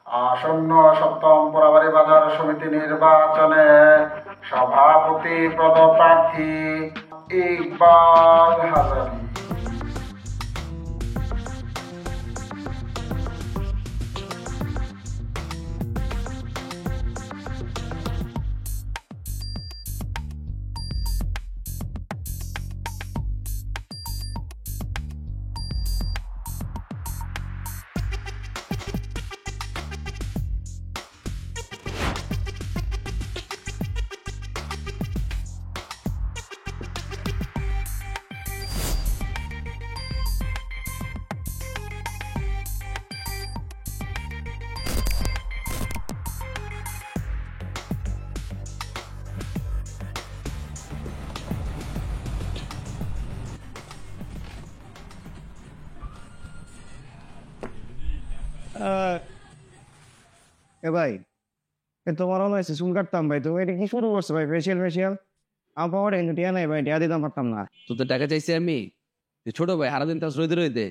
আসন্ন সপ্তম পোড়াবাড়ি বাজার সমিতি নির্বাচনে সভাপতি পদপ্রার্থী ইকবাল হাজারী। এ ভাই, তোমার মনে হয়েছে চুল কাটতাম ভাই, তুমি এটা কি শুরু করছো ভাই? ফেসিয়াল ফেসিয়াল আমার পাওয়াটা কিন্তু টিয়া নাই ভাই, টিয়া দিতাম পারতাম না। তোর তো টাকা চাইছি আমি, ছোট ভাই সারাদিন তাস রইতে রইতে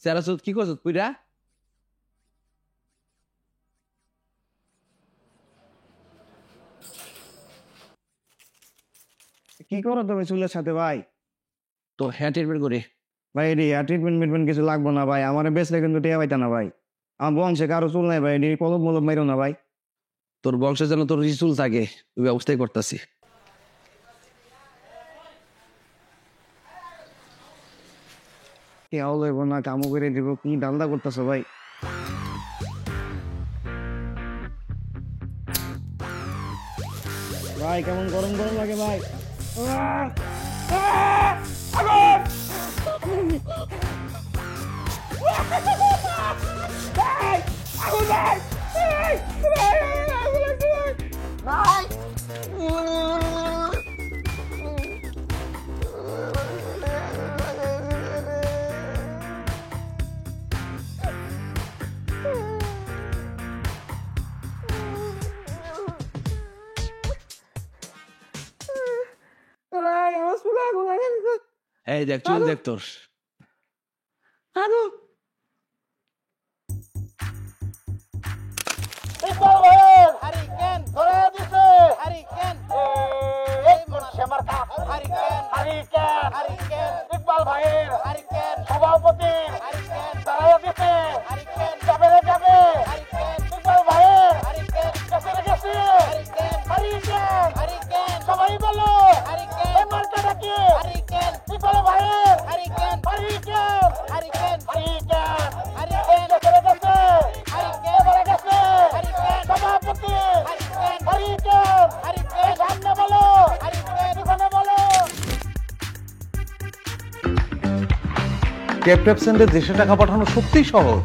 স্যারা কি করছো পুরা? কি করো তুমি চুলের সাথে ভাই? তো হ্যাঁ ট্রিটমেন্ট করি ভাই এটি আর ট্রিটমেন্ট মিটমেন্ট কিছু লাগবো না ভাই, আমার বেচলে কিন্তু টিয়া পাইতা না ভাই। আমার বংশে কারো চুল নাই ভাই, এটি কলম মলম মাইরো না ভাই। তোর বংশের যেন তোর চুল থাকে ওই ব্যবস্থাই করতেছি। টিয়াও লইব না, কামও করে দিব, কি ধান্দা করতেছো ভাই? ভাই কেমন গরম গরম লাগে ভাই। এই দেখ চুল দেখ তোর। ইকবাল ভাইয়ের হারিকেন ধরে দিছে, হারিকেন এই করছে মার্কা, হারিকেন হারিকেন হারিকেন ইকবাল ভাইয়ের হারিকেন সভাপতি হারিকেন ধরে দিছে, হারিকেন যাবে রে যাবে, হারিকেন ইকবাল ভাইয়ের হারিকেন গেছে রে গেছে, হারিকেন হারিকেন হারিকেন সবাই বলো হারিকেন এই মার্কাটা কি, হারিকেন ইকবাল ভাইয়ের hurricane hurricane hurricane hurricane hurricane গেছে রে গেছে, হারিকেন বলে গেছে, হারিকেন সভাপতি হারিকেন হারিকেন হারিকেন সামনে বলো হারিকেন পিছনে বলো। ক্যাপটেপসেন্টে দেশে টাকা পাঠানো সত্যিই সহজ,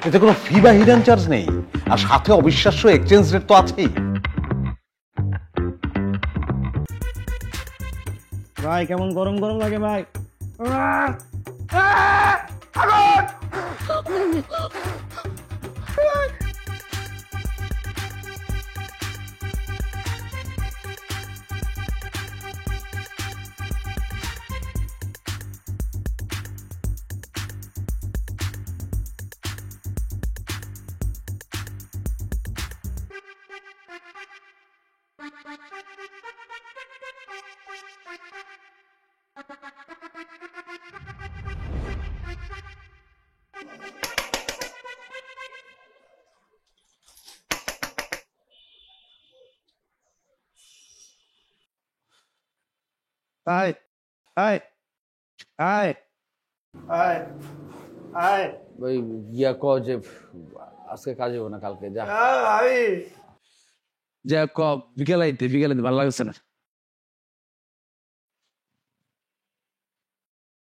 এতে কোনো ফি বা হিডেন চার্জ নেই, আর সাথে অবিশ্বাস্য এক্সচেঞ্জ রেট তো আছেই। ভাই কেমন গরম গরম লাগে ভাই। আয় আয় আয় আয় আয় ওই ইয়া ক যে আজকে কাজ হবো না, কালকে যা ভাই। যা ক বিকেলাইতে বিকেলাইতে ভালো লাগছে না।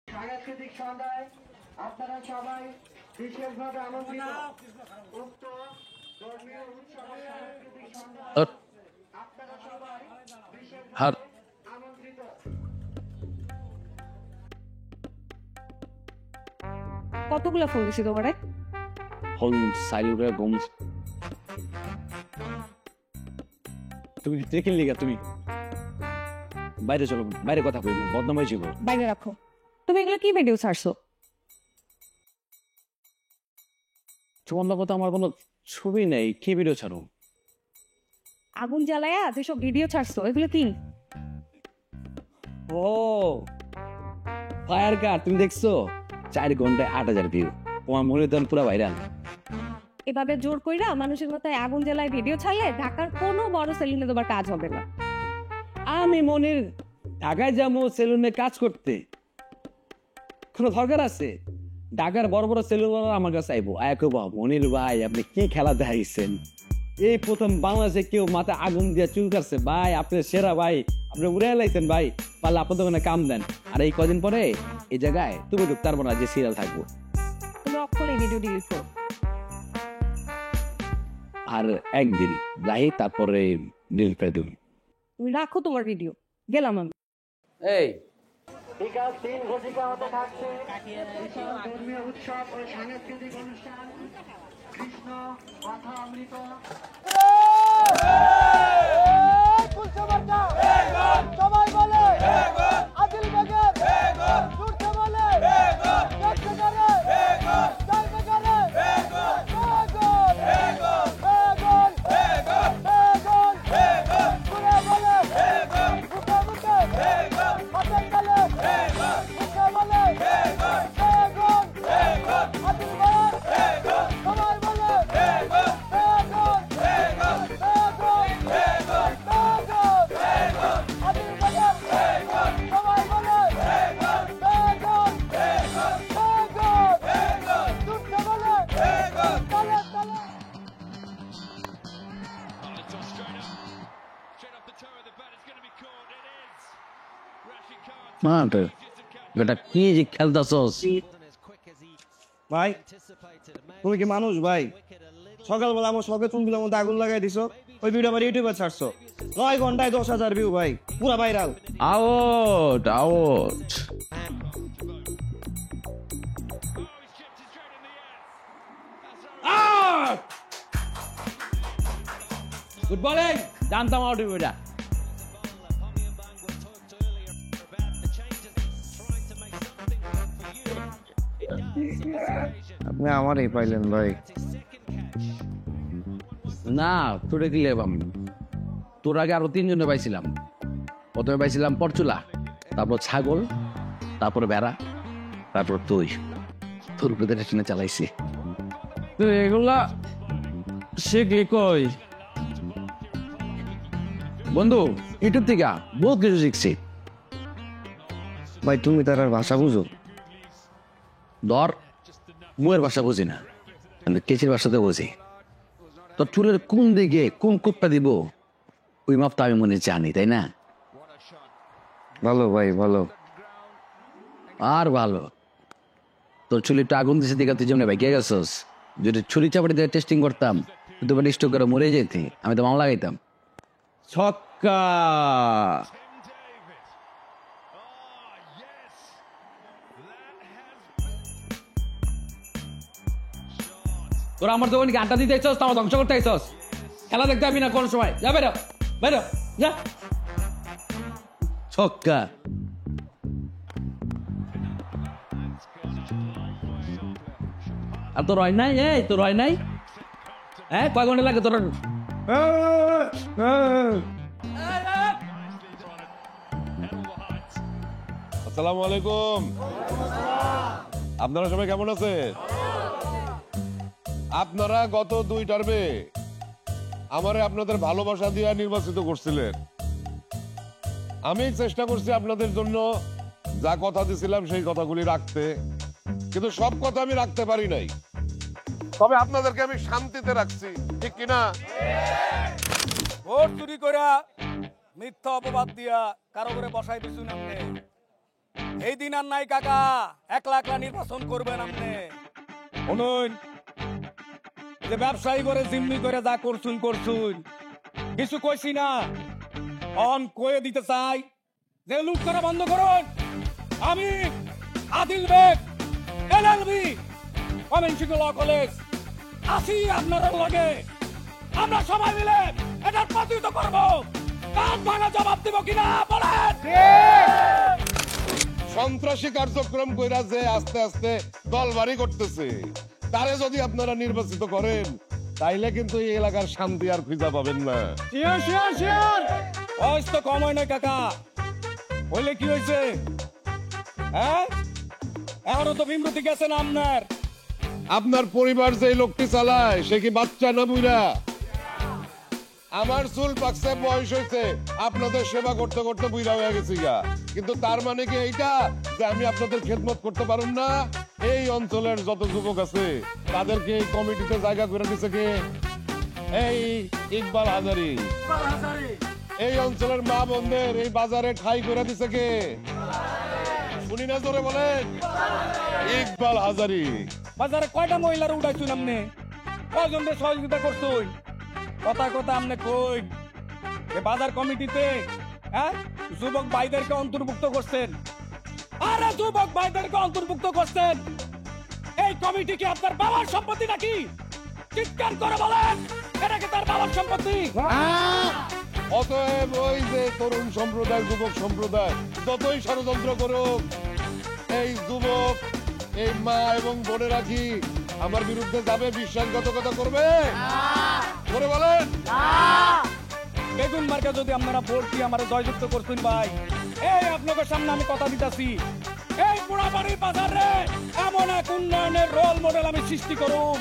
সাংস্কৃতিক সন্ধ্যায় আপনারা সবাই বিশেষভাবে আমন্ত্রিত। উক্ত ধর্মীয় উৎসবে সাংস্কৃতিক সন্ধ্যায় ওর আপনারা সবাই বিশেষভাবে হার আমন্ত্রিত। কতগুলো ফোন দিছি তোমারে? ফোন সাইলেন্ট করে ঘুম। তুমি দেখে লিগা তুমি বাইরে চলো, বাইরে কথা কইবো, বদনাম হয়ে যাবো। বাইরে রাখো। তুমি এগুলো কি ভিডিও ছাড়ছো? তোমার কথা আমার কোনো ছবি নেই, কি ভিডিও ছাড়ো? আগুন জ্বালায়া যেসব ভিডিও ছাড়ছো এগুলো কি? ও ফায়ার কার, তুমি দেখছো? 4 ঘন্টায় 8,000 ভিউ। তোমার মনে তো পুরো ভাইরাল। এভাবে জোর কইরা মানুষের মাথায় আগুন জ্বালায় ভিডিও ছাড়লে ঢাকার কোনো বড় সেলুনে তোমার কাজ হবে না। আমি মনির ঢাকায় যাবো সেলুনে কাজ করতে, কোনো দরকার আছে? ঢাকার বড় বড় সেলুন আমার কাছে আইবো, মনির ভাই আপনি কি খেলা দেখাইছেন, এই প্রথম বাংলাদেশে কেউ মাথায় আগুন দিয়ে চুল কাটছে ভাই, আপনি সেরা ভাই, আপনি উড়ে লাইছেন ভাই, পারলে আপনার দোকানে কাম দেন। আর এই কদিন পরে এই জায়গায় তুমি ঢুকতে পারবো না যে সিরিয়াল থাকবো। তুমি অক্ষণ এই ভিডিও ডিলিট করো। আর একদিন যাই তারপরে ডিলিট করে দেবো। তুমি রাখো তোমার ভিডিও, গেলাম আমি। এই বিকাল 3 ঘটিকা হতে থাকছে বিশাল ধর্মীয় উৎসব ও সাংস্কৃতিক অনুষ্ঠান কৃষ্ণ কথা অমৃত। সবাই বলে আদিল বেগের ছুটতে বলে দেখতে করে চাইতে করে বেগন বেগন বেগন বেগন বেগন ঘুরে বলে বেগন বুকে বুকে বেগন হাতে গেলে বেগন বুকে বলে বেগন বেগন বেগন আদিল বেগের বেগন সবাই বলে বেগন বেগন বেগন বেগন বেগন বেগন বেগন আদিল বেগের বেগন সবাই বলে বেগন বেগন বেগন বেগন বেগন ছুটতে বলে বেগন তলে তলে। মানতে বেটা কি যে খেলতাছস? ভাই তুমি কি মানুষ ভাই? সকালবেলা আমার সবে চুলগুলোর মধ্যে আগুন লাগাই দিছো, ওই ভিডিও আমার ইউটিউবে ছাড়ছো, 9 ঘন্টায় 10,000 ভিউ ভাই, পুরা viral. Out out. Good bowling, জানতাম আউট হইবে এটা। আপনি আমারই পাইলেন ভাই। না তোরে দিলে তোর আগে আরো 3 জনে পাইছিলাম। প্রথমে পাইছিলাম পরচুলা, তারপর ছাগল, তারপর বেড়া, তারপর তুই। তোর উপরে ট্রেনে চালাইছি। তো এগুলা শিখলি কই? বন্ধু ইউটিউব থেকে বহুত কিছু শিখছি। ভাই তুমি তার আর ভাষা বুঝো? ধর মুয়ের ভাষা বুঝি না, কিন্তু কেচির ভাষাতে বুঝি। তোর চুলের কোন দিকে কোন কোপটা দিব ওই মাপটা আমি মনে জানি, তাই না? ভালো ভাই ভালো। আর ভালো, তোর চুলি একটু আগুন দিছে দিকে তুই যেমন ভাই কে গেছস। যদি ছুরি চাপড়ি দিয়ে টেস্টিং করতাম তোমার স্টোক করে মরে যেতি, আমি তো মামলা গাইতাম। ছক্কা। তোরা আমার দোকানে আড্ডা দিতে চাইছস, আমার ধ্বংস করতে চাইছস। খেলা দেখতে আমি না কোন সময়, যা বেরো বেরো যা। ছক্কা। আর তোর হয় নাই? এই তোর হয় নাই? হ্যাঁ কয় ঘন্টা লাগে তোর? আসসালামু আলাইকুম। আপনারা সবাই কেমন আছে? আপনারা গত 2 টার্মে আমারে আপনাদের ভালোবাসা দিয়ে নির্বাচিত করছিলেন। আমি চেষ্টা করছি আপনাদের জন্য যা কথা দিছিলাম সেই কথাগুলি রাখতে, কিন্তু সব কথা আমি রাখতে পারি নাই। তবে আপনাদেরকে আমি শান্তিতে রাখছি, ঠিক কিনা? ভোট চুরি কইরা মিথ্যা অপবাদ দিয়া কারো করে বসাই দিছুন আপনি। এই দিন আর নাই কাকা, একলা একলা নির্বাচন করবেন আপনি। শুনুন, যে ব্যবসায়ী করে জিম্মি করে যা করছুন কিছু কইছি না, অন কয়ে দিতে চাই যে লুট করা বন্ধ করুন। আমি আদিল বেগ, এলএলবি, কমিউনিটি ল কলেজ আসি আপনার লগে। আমরা সবাই মিলে এটার প্রতিহত করব। কান ভাঙা জবাব দিব কিনা বলেন? সন্ত্রাসী কার্যক্রম কইরা যে আস্তে আস্তে দলবাড়ি করতেছে, তারে যদি আপনারা নির্বাচিত করেন তাইলে কিন্তু এই এলাকার শান্তি আর খুঁজে পাবেন না। বয়স তো কম হয় না কাকা, হইলে কি হয়েছে? হ্যাঁ, এখনো তো বিমৃতি গেছে না আপনার। আপনার পরিবার যে লোকটি চালায় সে কি বাচ্চা না বুইরা? আমার চুল পাকছে, বয়স হয়েছে, আপনাদের সেবা করতে করতে বুইরা হয়ে গেছি গা, কিন্তু তার মানে কি এইটা যে আমি আপনাদের খেদমত করতে পারুম না? এই অঞ্চলের যত যুবক আছে তাদেরকে এই কমিটিতে জায়গা করে দিছে কে? এই ইকবাল হাজারি। এই অঞ্চলের মা বোনদের এই বাজারে ঠাই করে দিছে কে? শুনি না, জোরে বলেন। ইকবাল হাজারি। বাজারে কয়টা মহিলার উঠাইছুন আপনি? কয়জনকে সহযোগিতা করছুন? কথা কথা আপনি কই এ বাজার কমিটিতে হ্যাঁ যুবক ভাইদেরকে অন্তর্ভুক্ত করছেন? আরে যুবক ভাইদেরকে অন্তর্ভুক্ত করছেন, এই কমিটি কি আপনার বাবার সম্পত্তি নাকি? চিৎকার করে বলেন, এটা কি তার বাবার সম্পত্তি? অতএব ওই যে তরুণ সম্প্রদায়, যুবক সম্প্রদায় যতই ষড়যন্ত্র করুক, এই যুবক, এই মা এবং বোনেরা কি আমার বিরুদ্ধে যাবে, বিশ্বাসঘাতকতা করবে? করে বলেন। বেগুন মার্কা যদি আপনারা ভোট দিয়ে আমার জয়যুক্ত করছেন ভাই, এই আপনাদের সামনে আমি কথা দিতেছি, এই পোড়াবাড়ির বাজারে এমন এক উন্নয়নের রোল মডেল আমি সৃষ্টি করুন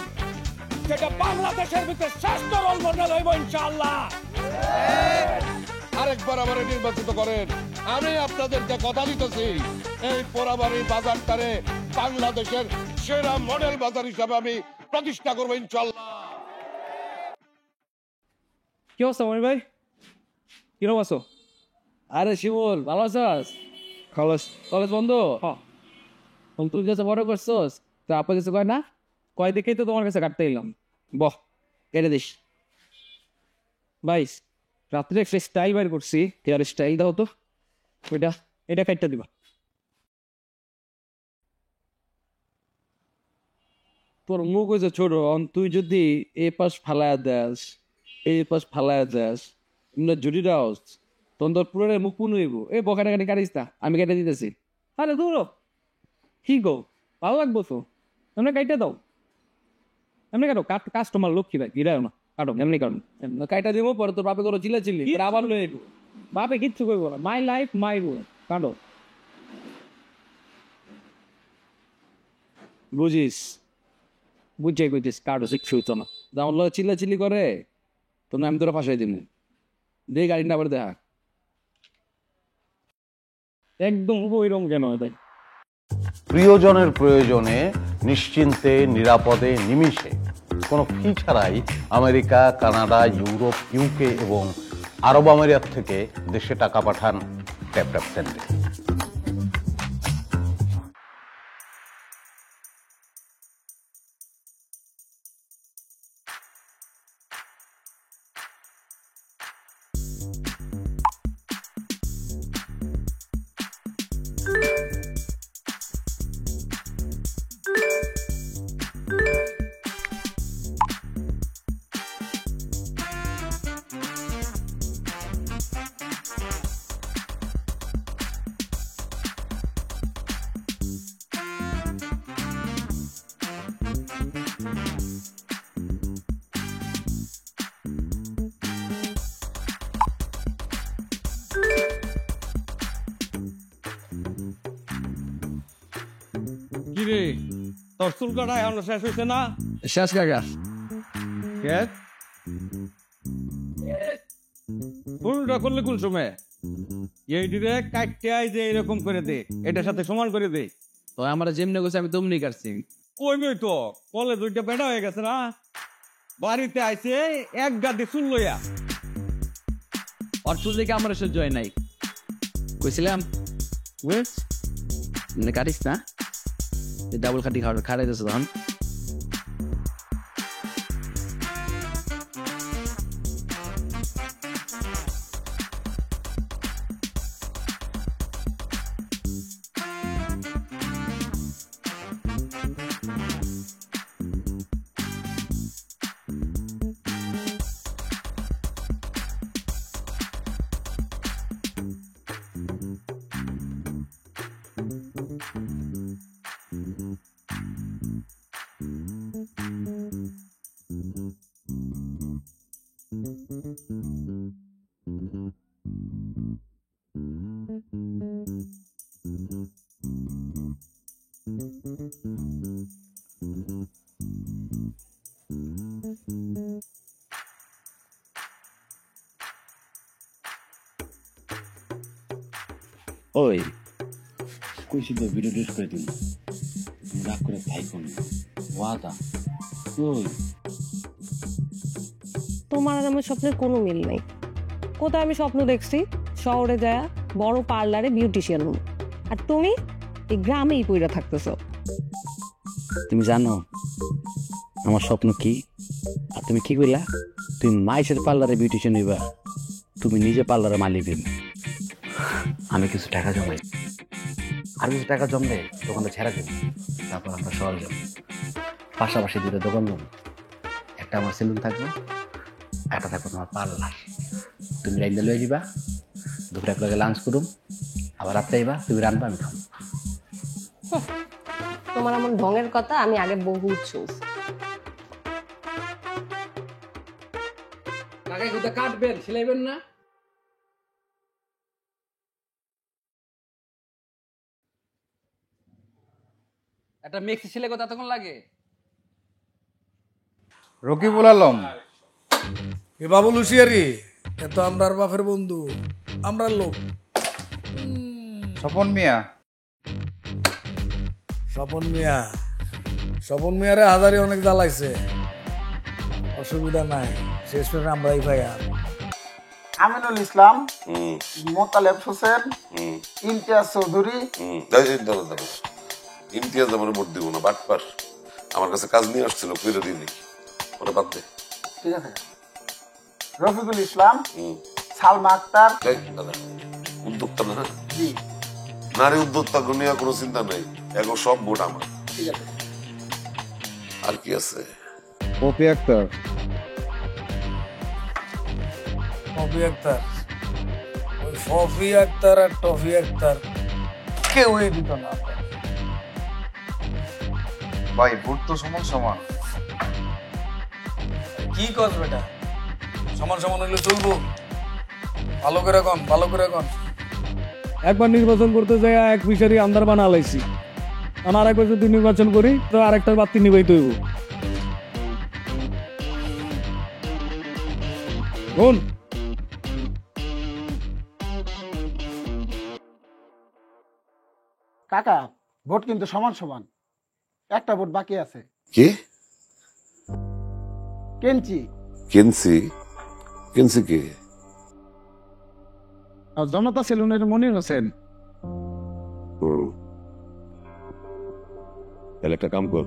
যেটা বাংলাদেশের ভিতরে শ্রেষ্ঠ রোল মডেল হইব ইনশাআল্লাহ। আরেকবার আমারে নির্বাচিত করেন, আমি আপনাদেরকে কথা দিতেছি এই পোড়াবাড়ি বাজারটারে বাংলাদেশের সেরা মডেল বাজার হিসাবে আমি প্রতিষ্ঠা করবো ইনশাআল্লাহ। কি অবস্থা মনির ভাই? কিরকম আছো? আরে শিমুল, ভালো আছস? কলেজ কলেজ বন্ধ? তুই কাছে বড় করছস তো আপা কাছে কয় না, কয় দেখেই তো তোমার কাছে কাটতে এলাম। বহ, কেটে দিস ভাই। রাত্রে একটা স্টাইল বাইর করছি, হেয়ার স্টাইল দাও তো, ওইটা এটা কাটটা দিবা। তোর মুখ হয়েছে ছোট, তুই যদি এ পাশ ফালায়া দেস, এই পাশ ফালায়া দেস, জুড়ি দাস, তখন তোর পুরো মুখ পুন হইব। এই বকাটাকাটি কাটিস না, আমি কেটে দিতেছি। আরে দূর কি গো, ভালো লাগবো তো, এমনি কাইটা দাও। এমনি কাটো, কাস্টমার লক্ষ্মী ভাই, গিরাও না, কাটো এমনি কাটো। কাইটা দিব, পরে তোর বাপে করো চিল্লা চিল্লি, আবার লয়ে আইব। বাপে কিচ্ছু করবো না, মাই লাইফ মাই রুল, কাটো। বুঝিস, বুঝে কইতিস কাটো, শিখছি তো না। যেমন লয়ে চিল্লা চিল্লি করে তোমরা আমি তোরা ফাঁসাই দিব। দিয়ে গাড়ি না আবার দেখা একদম ওইরকম কেন তাই? প্রিয়জনের প্রয়োজনে নিশ্চিন্তে, নিরাপদে, নিমিষে, কোনো ফি ছাড়াই আমেরিকা, কানাডা, ইউরোপ, ইউকে এবং আরব আমিরাত থেকে দেশে টাকা পাঠান ট্যাপ ট্যাপ সেন্ডে। কিরে, তোর চুল কাটা এখন শেষ হয়েছে না? শেষ কাকা। ফুলটা করলে কুল সময় এই দিকে কাটতে আই যে এরকম করে দে, এটার সাথে সমান করে দে। তো আমার যেমনি গেছে আমি তেমনি কাটছি। কইবই তো, কলে দুইটা বেড়া হয়ে গেছে না, বাড়িতে আইছে এক গাদি চুল লইয়া। আর চুল দেখে আমার সহ্য হয় নাই, কইছিলাম বুঝ কাটিস না, ডাবল খাটি খাড়াই দিয়েছে তখন। ওই কইছি তো ভিডিও ডিলিট করে দিন, রাগ করে ভাই কোন ওয়াদা। ওই তোমার আর আমার স্বপ্নের কোনো মিল নেই। কোথায় আমি স্বপ্ন দেখছি শহরে যায় বড় পার্লারে বিউটিশিয়ান হবো, আর তুমি এই গ্রামেই পইরা থাকতেছো। তুমি জানো আমার স্বপ্ন কি? আর তুমি কি কইলা? তুমি মাইসের পার্লারে বিউটিশিয়ান হইবা, তুমি নিজে পার্লারে মালিক হইবে। আমি কিছু টাকা জমাই, আর কিছু টাকা জমলে দোকানটা ছেড়ে দেবো, তারপর আমরা শহরে যাবো। পাশাপাশি দুটো দোকান দেবো, একটা আমার সেলুন থাকবে, একটা থাকবে তোমার পার্লার। তুমি রাইন্দা লয়ে যাবা, দুপুরে এক লগে লাঞ্চ করুম, আবার রাত্রে আইবা, তুমি রান্না আমি খাবো। তোমার এমন ঢঙের কথা আমি আগে বহুত শুনছি। টাকায় কোথা কাটবেন, সেলাইবেন না? একটা মেক্সি সেলাই কথা তখন লাগে। রকিবুল আলম, এ বাবুল হুশিয়ারি, এ তো আমরার বাপের বন্ধু, আমরার লোক। স্বপন মিয়া, স্বপন মিয়া, স্বপন মিয়ারে হাজারি অনেক জ্বালাইছে, অসুবিধা নাই, শেষ পর্যন্ত আমরাই ভাইয়া। আমিনুল ইসলাম, মোতালেব হোসেন, ইমতিয়াজ চৌধুরী। ইমতিয়াজ আমার ভোট দিব না, বাটপার। আমার কাছে কাজ নিয়ে আসছিল, কইরে দিই নাকি, ওরা বাদ দে। ঠিক আছে, রফিকুল ইসলাম, সালমা আক্তার। দাদা উদ্যোক্তা না, জি নারী উদ্যোক্তা নিয়ে কোনো চিন্তা নাই, এখন সব ভোট আমার। ঠিক আছে। আর কি আছে? পপি আক্তার, টফি আক্তার, ওই ফফি আক্তার আর টফি আক্তার কেউই দিত না। ভাই ভোট তো সমান সমান। কি কর বেটা, সমান সমান হইলে চলবো? ভালো করে কন, ভালো করে কন। একবার নির্বাচন করতে যাই এক বিচারি আন্দার বানা লাইছি, আর একবার যদি নির্বাচন করি তো আরেকটার বাতি নিবাই তৈব। কোন কাকা, ভোট কিন্তু সমান সমান, একটা ভোট বাকি আছে। কি কেঞ্চি কেনসি? কেনসি কে? জনতা সেলুনের মনির হোসেন। তাহলে একটা কাম কর,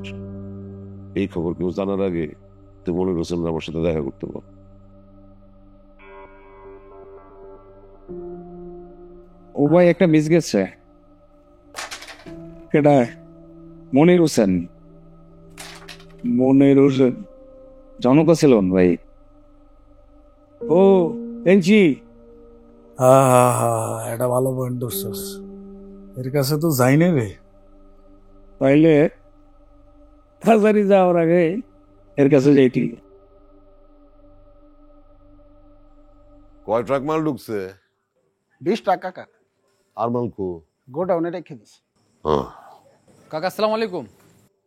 এই খবর কেউ জানার আগে তুই মনির হোসেন আমার সাথে দেখা করতে পার। ও ভাই একটা মিস গেছে। কেডা? মনির হোসেন। মনির হোসেন জনতা সেলুন ভাই। ও এনজি। হ্যাঁ হ্যাঁ হ্যাঁ, এটা ভালো পয়েন্ট ধরছস। এর কাছে তো যাই না রে। তাইলে হাজারি যাওয়ার আগে এর কাছে যাইটি। কয় ট্রাক মাল ঢুকছে? 20 টাকা কাকা, আর মালকু? গোডাউনে রেখে দিস। কাকা আসসালামু আলাইকুম।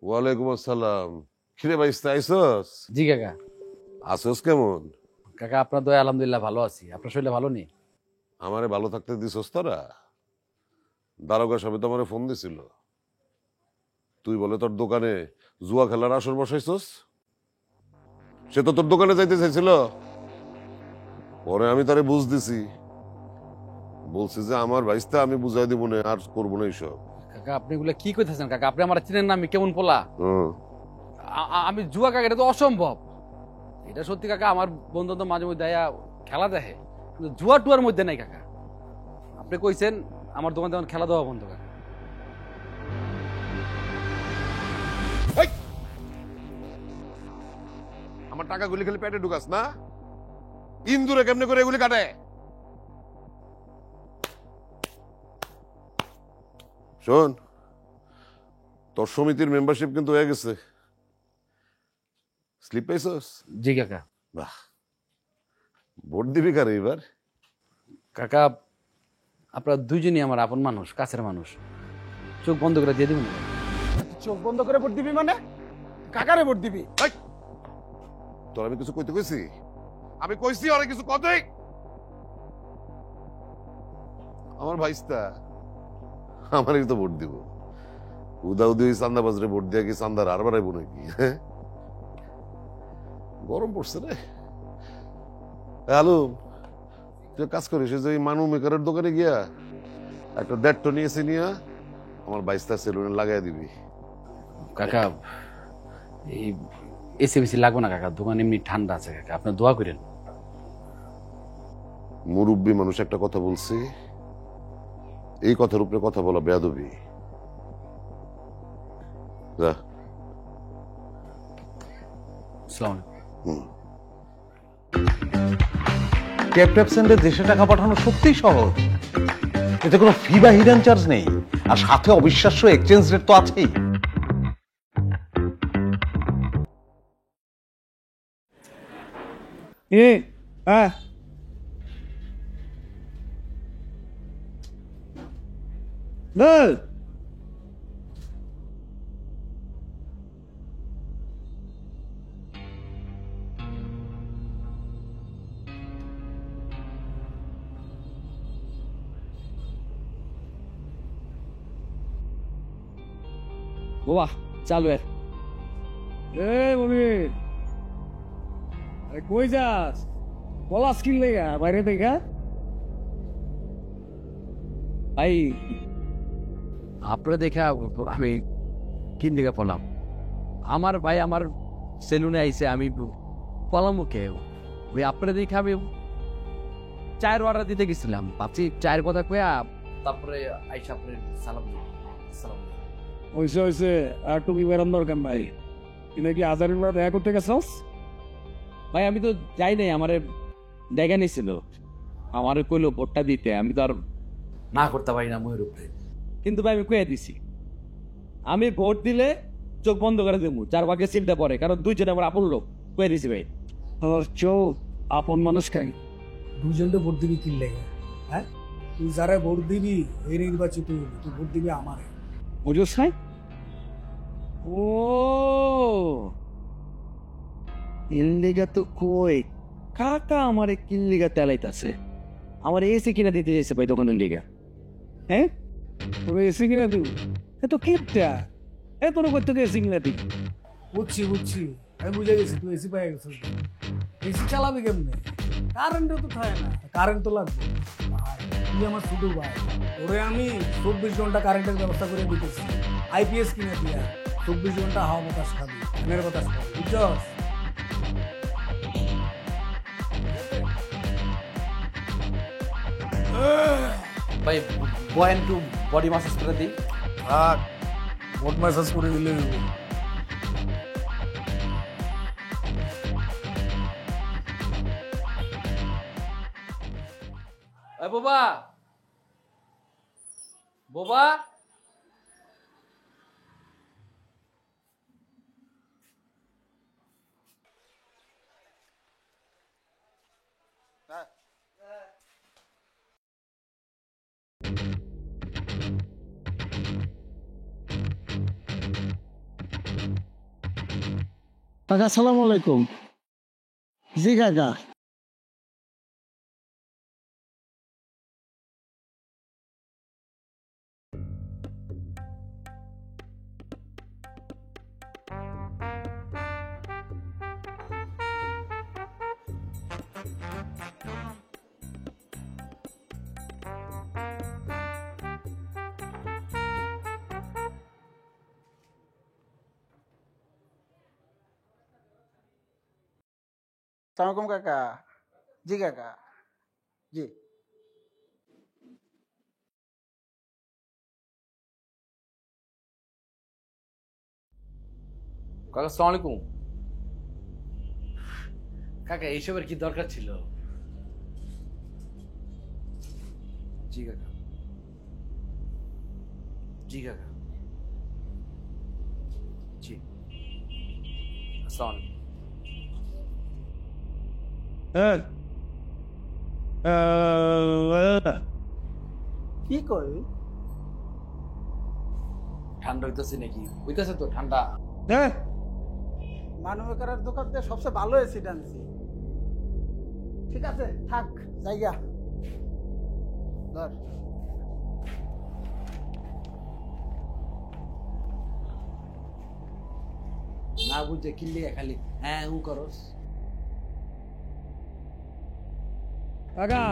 ওয়ালাইকুম আসসালাম। কিরে ভাই, আইসস? জি কাকা। আসস কেমন? কাকা আপনার দয়া আলহামদুলিল্লাহ ভালো আছি। আপনার শরীরে ভালো নেই? আমারে ভালো থাকতে দিছস তোরা? দারোগা সাহেব তো আমারে ফোন দিছিল, তুই বলে তোর দোকানে জুয়া খেলার আসর বসাইছস। সে তো তোর দোকানে যাইতে চাইছিল, পরে আমি তারে বুঝ দিছি, বলছি যে আমার ভাইস্তা আমি বুঝাই দিব না, আর করবো না এইসব। কাকা আপনি এগুলো কি কইতেছেন কাকা? আপনি আমার চিনেন না, আমি কেমন পোলা? আমি জুয়া কাকা, এটা তো অসম্ভব। এটা সত্যি কাকা, আমার বন্ধু তো মাঝে মধ্যে খেলা দেখে, কিন্তু জুয়া টুয়ার মধ্যে নাই কাকা। আপনি কইছেন আমার দোকান তেমন খেলা দেওয়া বন্ধ কাকা। আমার টাকাগুলি খালি পেটে ঢুকাস না, ইন্দুরে কেমনে করে এগুলি কাটে? শোন, তোর সমিতির মেম্বারশিপ কিন্তু হয়ে গেছে, স্লিপ পাইছস? জি কাকা। বাহ, ভোট দিবি কারে এবার? কাকা আপনারা দুইজনই আমার আপন মানুষ, কাছের মানুষ, চোখ বন্ধ করে দিয়ে দিবেন। চোখ বন্ধ করে ভোট দিবি মানে? কাকারে ভোট দিবি? তোর আমি কিছু কইতে কইছি? আমি কইছি অনেক কিছু কতই। আমার ভাইস্তা আমারই তো ভোট দিব। উদাউদি ওই চান্দাবাজরে ভোট দিয়ে কি চান্দার আর বাড়াইবো নাকি? হ্যাঁ, গরম পড়ছে রে। হ্যালো, তুই কাজ করিস, যে মানু মেকারের দোকানে গিয়া একটা 1.5 টন এসে নিয়ে আমার 22টা সেলুনে লাগাই দিবি। কাকা এই এসি বেশি লাগবে না কাকা, দোকান এমনি ঠান্ডা আছে কাকা, আপনার দোয়া করেন। মুরব্বী মানুষ একটা কথা বলছি, এই কথার উপরে কথা বলা বেয়াদবি। যা। আসসালামু আলাইকুম। ক্যাব ট্যাপসেন্ডে দেশে টাকা পাঠানো সত্যিই সহজ, এতে কোনো ফি বা হিডেন চার্জ নেই, আর সাথে অবিশ্বাস্য এক্সচেঞ্জ রেট তো আছেই। হ্যাঁ বাবা চালু এর মমিন, আরে কই যাস? পলাশ কিনলে বাইরে থেকে ভাই, আপনারা দেখে আমি কিন দিকে পলাম। আমার ভাই আমার সেলুনে আইসে, আমি পলাম ওকে। ওই আপনারা দেখে আমি চায়ের অর্ডার দিতে গেছিলাম, ভাবছি চায়ের কথা কয়া তারপরে আইসা আপনার সালাম দিই। হয়েছে আর টুকি বেড়ান দরকার ভাই। কিন্তু কি আজারের বেলা দেখা করতে গেছস? ভাই আমি তো যাই নাই, আমার দেখা নিছিল, আমার কইলো ভোটটা দিতে, আমি তো আর না করতে পারি না মুখের উপরে। কিন্তু ভাই আমি কয়ে দিছি, আমি ভোট দিলে চোখ বন্ধ করে দেবো, যার বাকি সিলটা পরে, কারণ দুইজন আমার আপন লোক। কয়ে দিছি ভাই, চোখ আপন মানুষ খাই। দুজনটা ভোট দিবি কি লেগে? হ্যাঁ, তুই যারা ভোট দিবি এই নির্বাচিত হবি, তুই ভোট দিবি আমারে। বুঝোস নাই? ও ইল্লিগা তো কই কাকা আমার কিল্লিগা তেলাইতাছে, আমার এসি কিনা দিতে যাইছে ভাই দোকানের লিগা। হ্যাঁ তোর এসি কিনা দিব? এ তো কিপটা, এ তোর করতে এসি কিনা দিব? বুঝছি আমি বুঝে গেছি তুই এসি পাই গেছিস। এসি চালাবি কেমনে? কারেন্টও তো থাকে না, কারেন্ট তো লাগবে। আর তুই আমার ছোট ভাই, ওরে আমি 24 ঘন্টা কারেন্টের ব্যবস্থা করে দিতেছি। আইপিএস কিনে দিয়া 24 ঘন্টা হাওয়া বাতাস খাবি, ফ্যানের বাতাস খাবি, বুঝছস? ভাই বয়েন টু বডি মাসাজ করে দিই। আর ভোট মেসেজ করে দিলে বোবা বোবা, কাকা আসসালামু আলাইকুম। জি কাকা। সালামালাইকুম কাকা। জি কাকা, জি। কাকা আসসালামু আলাইকুম। কাকা এইসবের কি দরকার ছিল? জি কাকা, জি কাকা, জি আসসালামু আলাইকুম। কি কই? ঠান্ডা হইতেছে নাকি? হইতেছে তো ঠান্ডা। মানবিকারের দোকান থেকে সবচেয়ে ভালো এসি আনছি। ঠিক আছে থাক, জায়গা ধর। না বুঝে কিনলে খালি হ্যাঁ উ করস। কাকা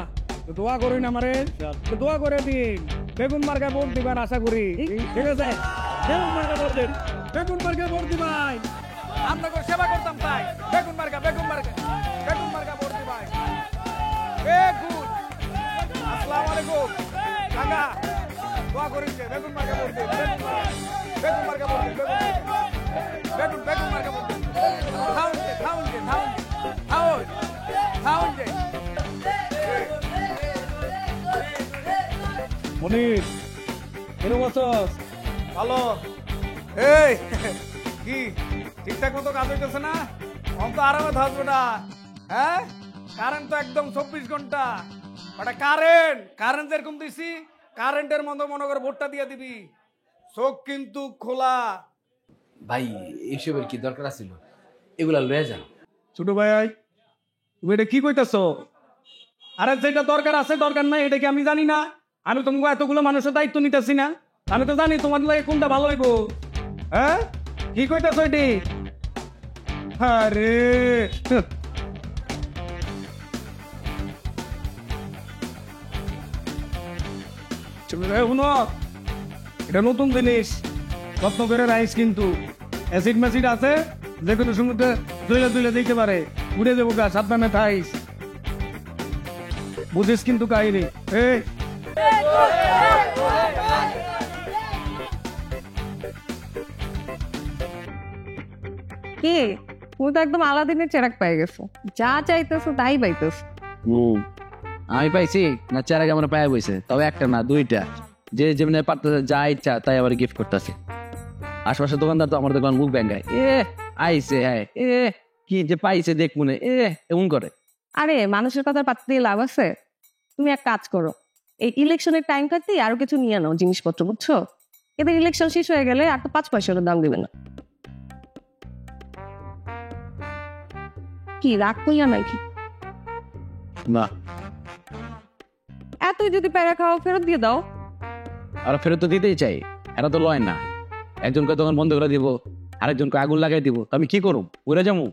দোয়া করুন আমারে, দোয়া করে দিন, বেগুন মার্কা ভোট দিবেন আশা করি, ঠিক আছে? বেগুন মার্কা ভোট দিন, বেগুন মার্কা ভোট দিবাই, আপনাকে সেবা করতাম তাই। বেগুন মার্কা বেগুন মার্কা বেগুন মার্কা ভোট দিবাই। বেগুন। আসসালামু আলাইকুম কাকা, দোয়া করেন যে বেগুন মার্কা ভোট দিন, বেগুন মার্কা ভোট দিন, বেগুন বেগুন মার্কা ভোট দিন। খাউন যে খাউন যে খাউন খাউন খাউন যে। মনির এরকম আছস? ভালো। এই কি ঠিকঠাক মতো কাজ হইতেছে না? অন্ত আরামে থাকবে না, হ্যাঁ? কারেন্ট তো একদম 24 ঘন্টা। ওটা কারেন্ট যেরকম দিছি কারেন্টের মতো মনে করে ভোটটা দিয়ে দিবি, চোখ কিন্তু খোলা। ভাই এইসবের কি দরকার ছিল? এগুলা লয়ে যান। ছোট ভাই তুমি এটা কি কইতেছ? আরে যেটা দরকার আছে দরকার নাই এটা কি আমি জানি না? আমি তোমাকে এতগুলো মানুষের দায়িত্ব নিতেছি না? আমি তো জানি তোমার লাগে কোনটা ভালো হইব। হ্যাঁ কি কইতেছ এটি? আরে শুনো, এটা নতুন জিনিস, যত্ন করে রাইস, কিন্তু অ্যাসিড ম্যাসিড আছে, যে কোনো সমুদ্রে দুইলে দিতে পারে, উড়ে দেবো গা, সাবধানে থাইস, বুঝিস কিন্তু কাহিনী। এই কি তুমি তো একদম আলাদিনের চেরাক পেয়ে গেছো, যা চাইতেছো তাই পাইতেছো। আমি পাইছি না চেরা কেমন পায়ে বইছে, তবে একটা না দুইটা, যে যেমনি পারতেছে যা ইচ্ছা তাই আবার গিফট করতেছে। আশপাশের দোকানদার তো আমার দোকান মুখ ব্যাঙ্গায়, আইছে হ্যাঁ কি যে পাইছে দেখ মনে এমন করে। আরে মানুষের কথা পাত্র দিয়ে লাভ আছে? তুমি এক কাজ করো, এই ইলেকশনের টাইম থাকতেই আরো কিছু নিয়ে নাও জিনিসপত্র, বুঝছো? এদের ইলেকশন শেষ হয়ে গেলে আর তো 5 পয়সার দাম দিবে না। কি রাগ কইয়া নাকি? না এতই যদি প্যারা খাও ফেরত দিয়ে দাও। আর ফেরত তো দিতেই চাই, এরা তো লয় না। একজনকে দোকান বন্ধ করে দিব, আরেকজনকে আগুন লাগাই দিব, তো আমি কি করব? উড়ে যাবো?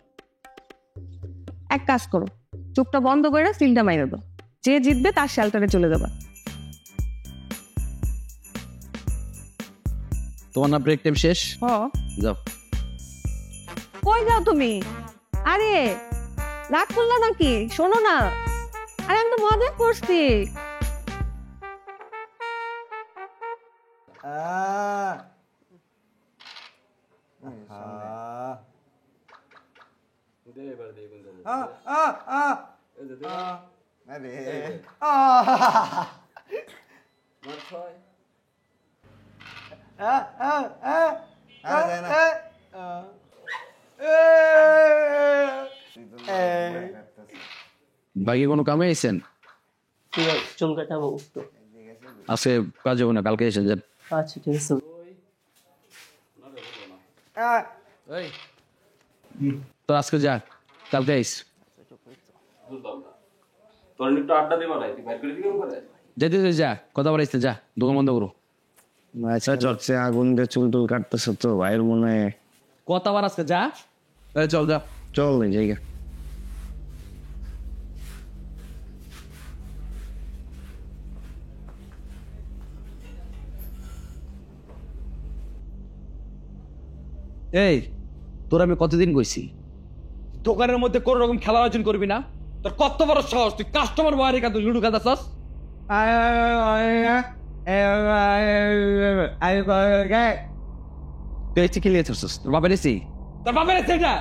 এক কাজ করো, চোখটা বন্ধ করে সিলটা মাইরে দাও, যে জিতবে তার শেল্টারে চলে যাবা। তোমার না ব্রেক টাইম শেষ? যাও। কই যাও তুমি? আরে রাগ করলা নাকি? শোনো না, আরে আমি তো মজা করছি। বাকি কোনো কামে আইছেন? চুল কাটাবো তো। আজকে কাজ যাবো না, কালকে এসে যান। আচ্ছা ঠিক আছে। তো আজকে যা, কালকে আইস। যেতে যা, কথা বলাইতে যা, দোকান বন্ধ করো। আচ্ছা চলছে, আগুন দিয়ে চুল টুল কাটতেছে তো ভাইয়ের মনে কথা বার আজকে যা। চল যা, চল নেই জায়গা। এই তোর আমি কতদিন কইছি দোকানের মধ্যে কোন রকম খেলার আয়োজন করবি না? তোর কত বড় সাহস, তুই কাস্টমার বাইরে কাজ লুডু খেলাছস? তুই এসে খেলিয়েছিস তোর বাবার এসি? তোর বাবার এসে এটা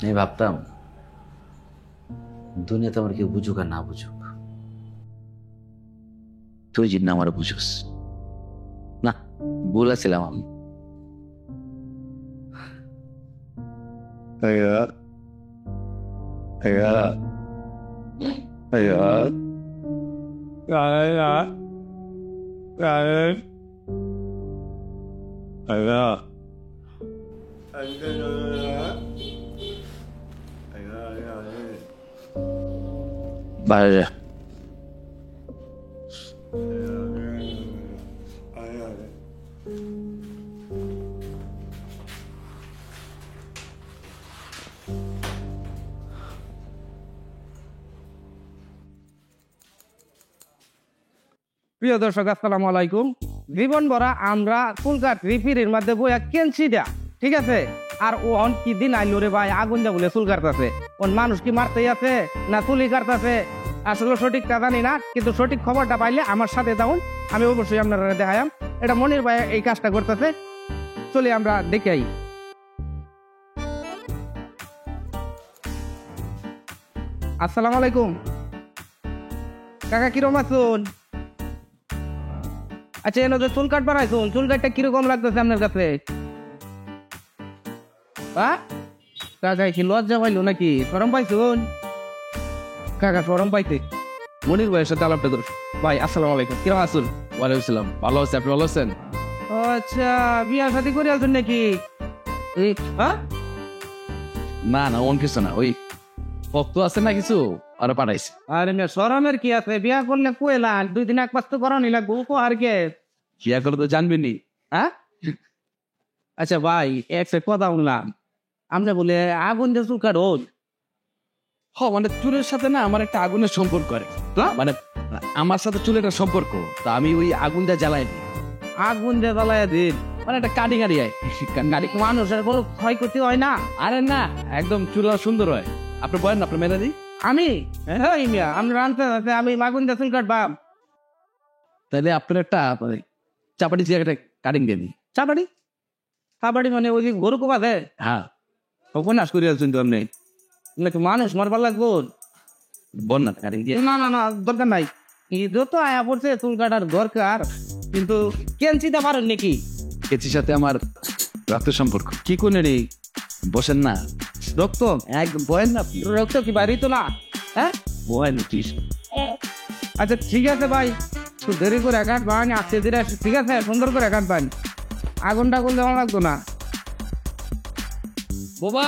আমি ভাবতাম দুনিয়াতে আমার কেউ বুঝুক আর না বুঝুক, তুই জিন্না আমার বুঝোস না, বলেছিলাম আমি। বাইরে প্রিয় দর্শক আসসালামু আলাইকুম। জীবন ভরা আমরা চুলকাট রিপিরের মধ্যে বইয়া কেনছি দা, ঠিক আছে। আর ও অন কি দিন আইলো রে ভাই, আগুন যা বলে চুল কাটতেছে। ওন মানুষ কি মারতেই আছে না চুলি কাটতেছে, আসলে সঠিকটা জানি না, কিন্তু সঠিক খবরটা পাইলে আমার সাথে যাউন, আমি অবশ্যই আপনারা দেখায়াম। এটা মনির ভাই এই কাজটা করতেছে, চলি আমরা দেখে আই। আসসালামু আলাইকুম কাকা, কিরম আছুন? আচ্ছা, এনে যে চুল কাটবার আইসুন, চুল কাটটা কিরকম লাগতেছে আপনার কাছে? কাকা কি লজ্জা পাইলো নাকি, সরম পাইছুন? কাকা সরম পাইতে মনির ভাইয়ের সাথে আলাপটা করুন। ভাই আসসালামু আলাইকুম, কিরম আছুন? ওয়ালাইকুম আসসালাম, ভালো আছে, আপনি ভালো আছেন? আচ্ছা, বিয়া শাদী করে আছেন নাকি? না না, অন কিছু না, ওই ভক্ত আছে না কিছু আর পাঠাইছে। আরে না, সরমের কি আছে, বিয়া করলে কইলা 2 দিন 1 মাস তো করানি লাগবো, উপহার কে বিয়া করে তো জানবেনি। আচ্ছা ভাই, একটা কথা বললাম, আমরা বলে আগুন দিয়ে চুল কাটো। মানে চুলের সাথে না আমার একটা আগুনের সম্পর্ক করে, মানে আমার সাথে চুলের একটা সম্পর্ক, তা আমি ওই আগুন দিয়ে জ্বালাই দিই। আগুন দিয়ে জ্বালাই দিন মানে একটা কাটি গাড়ি হয়, গাড়ি মানুষের কোনো ক্ষয়ক্ষতি হয় না? আরে না, একদম চুল সুন্দর হয়। আপনি বলেন, আপনার মেলা দিই আমি আমি রানতে আমি আগুন দিয়ে চুল কাটবাম। তাহলে আপনার একটা চাপাটি দিয়ে একটা কাটিং দিয়ে দিই। চাপাটি চাপাটি মানে ওই যে গরু কোপা দেয়? হ্যাঁ, উপন্যাস করে আছেন তো আপনি, নাকি মানুষ মারবার লাগবো? বল না কাটিং দিয়ে। না না না, দরকার নাই, ঈদও তো আয়া পড়ছে, চুল কাটার দরকার, কিন্তু কেনচিতে পারেন নাকি? কেচির সাথে আমার রক্ত সম্পর্ক। কি কোনে রে? বসেন না, রক্ত একদম বয়েন না আপনি। রক্ত কি বাড়ি তো না? হ্যাঁ, বয়েন প্লিজ। আচ্ছা ঠিক আছে ভাই, একটু দেরি করে কাটবান, আসতে ধীরে, ঠিক আছে, সুন্দর করে কাটবান, আগুনটা করলে ভালো লাগতো না। বাবা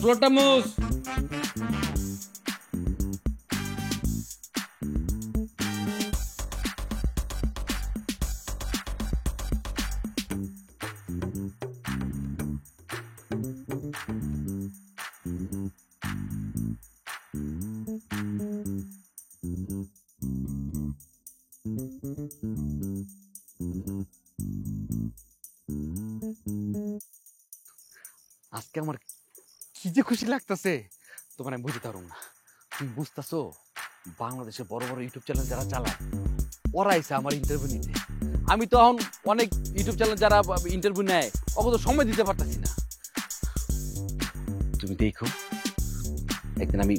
ফ্লোরটা মুস। আজকে আমার কি যে খুশি লাগতেছে তোমার আমি বুঝতে পারবো না। তুমি বুঝতেছো, বাংলাদেশে বড় বড় ইউটিউব চ্যানেল যারা চালায় ওরা এসে আমার ইন্টারভিউ নিতে। আমি তো এখন অনেক ইউটিউব চ্যানেল যারা ইন্টারভিউ নেয় ওকে তো সময় দিতে পারতেছি না। তুমি দেখো, একদিন আমি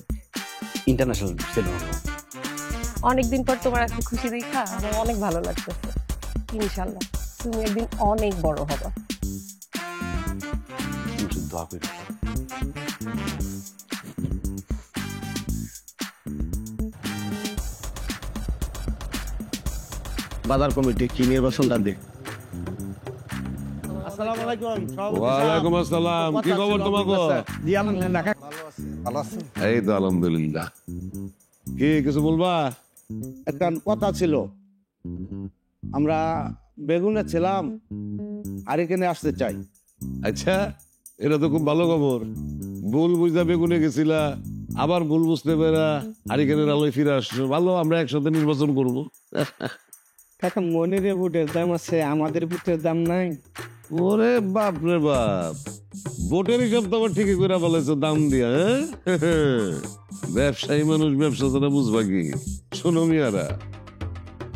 ইন্টারন্যাশনাল সেলুন হবো। অনেকদিন পর তোমার এত খুশি দেখা আমার অনেক ভালো লাগতেছে। ইনশাল্লাহ তুমি একদিন অনেক বড় হবা। তুমি শুধু দোয়া করো। বাজার কমিটি কি নির্বাচনটা দেখ। আসসালামু আলাইকুম। ওয়ালাইকুম আসসালাম, কি খবর তোমাকে? জি আলহামদুলিল্লাহ, ভালো আছেন? এই তো আলহামদুলিল্লাহ। কি কিছু বলবা? একটা কথা ছিল, আমরা বেগুনে ছিলাম আর এখানে আসতে চাই। আচ্ছা, এটা তো খুব ভালো খবর। ভুল বুঝা বেগুনে গেছিলা, আবার ভুল বুঝতে পেরা হারিকেনের আলোয় ফিরে আসছো, ভালো, আমরা একসাথে নির্বাচন করবো। কাকা মনির বুটের দাম আছে, আমাদের বুটের দাম নাই। ওরে বাপ রে বাপ, ভোটের হিসাব তো আবার ঠিকই করে বলেছো দাম দিয়া। হ্যাঁ, ব্যবসায়ী মানুষ ব্যবসা ছাড়া বুঝবা কি? শোনো মিয়ারা,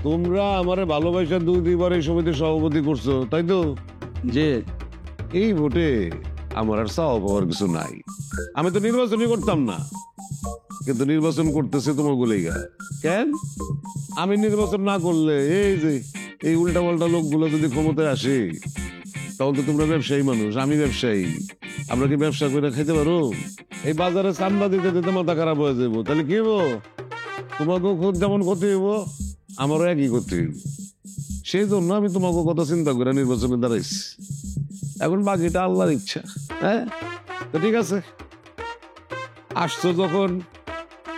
তোমরা আমারে ভালোবাসা 2-2বার এই সমিতির সভাপতি করছো, তাই তো? যে এই ভোটে আমার আর চাওয়া পাওয়ার কিছু নাই। আমি তো নির্বাচনই করতাম না, কিন্তু নির্বাচন করতেছে তোমার গুলিগা। কেন? আমি নির্বাচন না করলে এই যে এই উল্টা পাল্টা লোকগুলো যদি ক্ষমতায় আসে, তখন তো তোমরা ব্যবসায়ী মানুষ, আমি ব্যবসায়ী, আমরা কি ব্যবসা করে খাইতে পারো? এই বাজারে চান্দা দিতে দিতে মাথা খারাপ হয়ে যাবো, তাহলে কি হবো? তোমাকেও খুব যেমন ক্ষতি হইব, আমারও একই ক্ষতি হইব। সেই জন্য আমি তোমাকে কথা চিন্তা করে নির্বাচনে দাঁড়াইছি। এখন বাকিটা আল্লাহর ইচ্ছা। হ্যাঁ, তো ঠিক আছে, আসছো যখন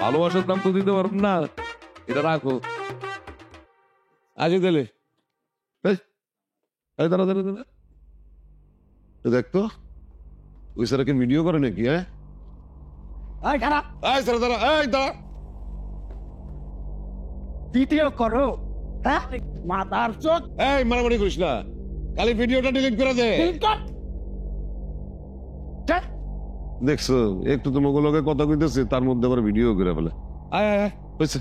ভালোবাসার দাম তো দিতে পারব না, এটা রাখো। আজই দিলে দাঁড়া দাঁড়া দাঁড়া, দেখতো ওই স্যার কি ভিডিও করে নাকি? হ্যাঁ, ভিডিও করো, মাথার চোখ। এই মারামারি করিস না, খালি ভিডিওটা ডিলিট করে দে। দেখছো, একটু তোমাকে লগে কথা কইতেছে, তার মধ্যে আবার ভিডিও করে ফেলে। আয় আয় আয়, হয়েছে।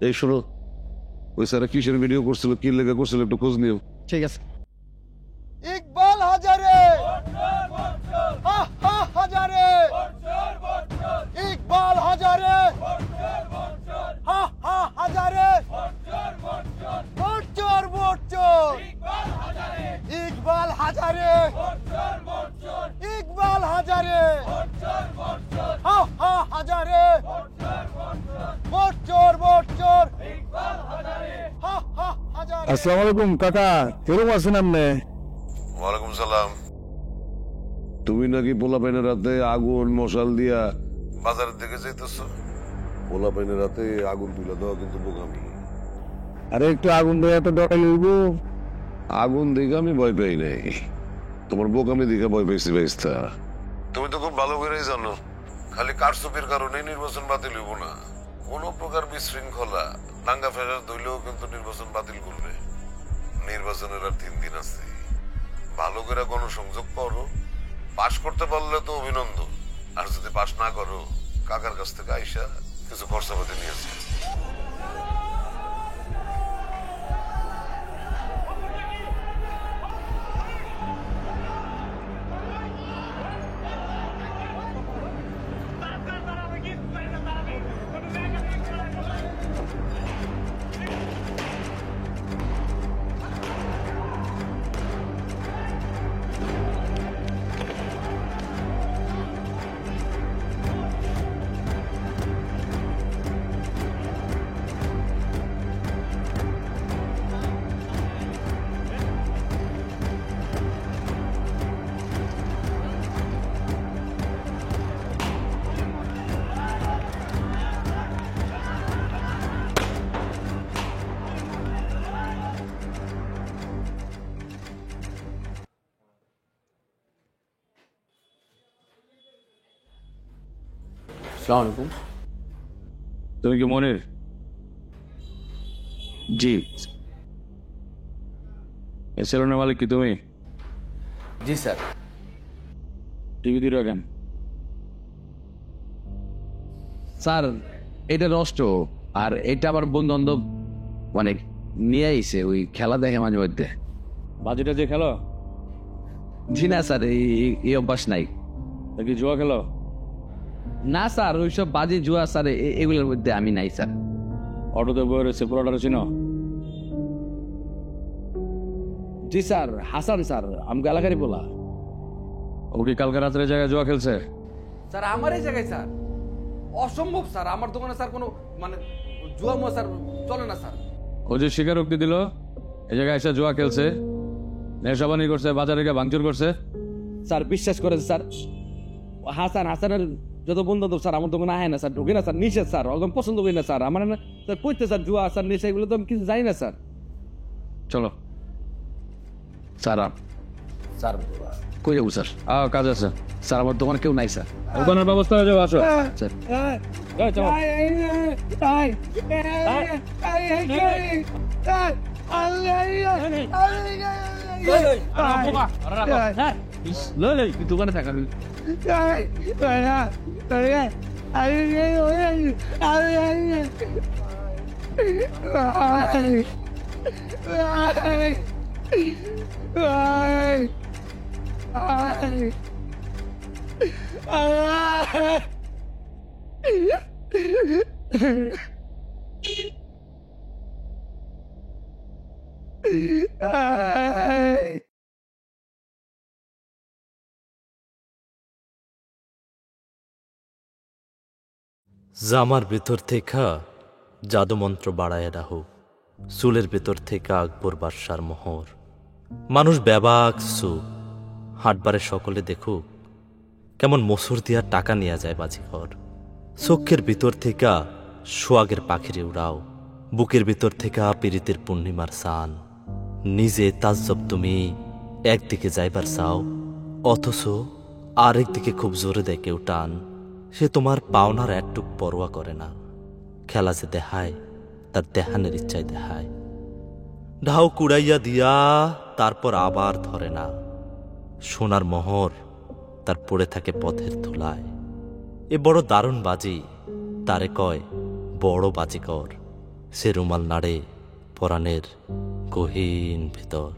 এই শোনো, ওই স্যার কিসের ভিডিও করছিল, কি লেগে করছিল, একটু খোঁজ নিও। ঠিক আছে। ইকবাল হাজারে, হাজারে, ইকবাল হাজারে, হাজারে, বচ্চর বচ্চর, ইকবাল হাজারে, ইকবাল হাজারে, হাজারে, বচ্চর বচ্চর, হাজারে। আসসালামু আলাইকুম কাকা, কেরকম আছেন আপনি? ওয়ালাইকুম সালাম। তুমি নাকি পোলাপাইনের রাতে আগুন মশাল দিয়া বাজারের দিকে যাইতেছো? পোলাপাইনের রাতে আগুন তুলে দেওয়া কিন্তু বোকামি। আরে একটু আগুন দিয়ে এত ডরাই লইব? আগুন দেখে আমি ভয় পাই নাই, তোমার বোকামি দেখে ভয় পাইছি ভাইস্তা। তুমি তো খুব ভালো করেই জানো, খালি কারচুপির কারণে নির্বাচন বাতিল হইব না। কোন প্রকার বিশৃঙ্খলা দাঙ্গা ফেরার দইলেও কিন্তু নির্বাচন বাতিল করবে। নির্বাচনের আর 3 দিন আছে, ভালো করে গণসংযোগ করো। পাশ করতে পারলে তো অভিনন্দন, আর যদি পাশ না করো, কাকার কাছ থেকে আইসা কিছু খরচাপাতি নিয়েছে। আসসালামু আলাইকুম। তুমি কি মনির? জি। এই সেলুনের মালিক কি তুমি? জি স্যার। টিভি দিয়ে রাখেন। স্যার, এটা নষ্ট, আর এটা আমার বন্ধু বান্ধব মানে নিয়ে আইছে, ওই খেলা দেখে মাঝে মধ্যে। বাজিটা যে খেলো? জি না স্যার, এই অভ্যাস নাই। কি জুয়া খেলো? না স্যার, ওইসব বাজি জুয়া স্যার এগুলোর মধ্যে আমি নাই স্যার। অটোতে বয়ে রয়েছে, পুরোটা চিনো? জি স্যার, হাসান স্যার, আমি এলাকারই বলা। ও কি কালকে রাত্রে জায়গায় জুয়া খেলছে? স্যার আমার এই জায়গায় স্যার অসম্ভব স্যার, আমার দোকানে স্যার কোনো মানে জুয়া মুয়া স্যার চলে না স্যার। ও যে স্বীকারোক্তি দিল এই জায়গায় এসে জুয়া খেলছে, নেশাবানি করছে, বাজারে গিয়ে ভাঙচুর করছে। স্যার বিশ্বাস করেন স্যার, হাসানের যত বন্ধু স্যার আমার দোকানে আয় না স্যার, ঢুকে না স্যার, নিষেধ স্যার, একদম পছন্দ করি না স্যার। আমার স্যার কইতে স্যার জুয়া স্যার নেশা এগুলো তো আমি কিছু জানি না স্যার। চলো স্যার, স্যার কই যাবো স্যার? কাজ আছে স্যার, আমার দোকানে কেউ নাই স্যার। দোকানের ব্যবস্থা হয়ে যাবে, আসো স্যার। দোকানে থাকা জামার ভেতর থেকে জাদুমন্ত্র বাড়ায় রাহু, চুলের ভেতর থেকে আকবর বাদশার মোহর। মানুষ ব্যাবাক সুখ, হাটবারে সকলে দেখুক কেমন মসুর দিয়া টাকা নিয়ে যায় বাজিঘর। চোখের ভিতর থেকে সোয়াগের পাখিরে উড়াও, বুকের ভিতর থেকে পীড়িতের পূর্ণিমার সান। নিজে তাজ্জব তুমি একদিকে যাইবার চাও, অথচ আরেকদিকে খুব জোরে দেয় কেউ টান। সে তোমার পাওনার একটুক পরোয়া করে না, খেলা যে দেখায় তার দেহানের ইচ্ছায় দেখায়। ঢাউ কুড়াইয়া দিয়া তারপর আবার ধরে না, সোনার মোহর তার পড়ে থাকে পথের ধুলায়। এ বড় দারুণ বাজি, তারে কয় বড় বাজিকর। সে রুমাল নাড়ে পরাণের গহীন ভেতর।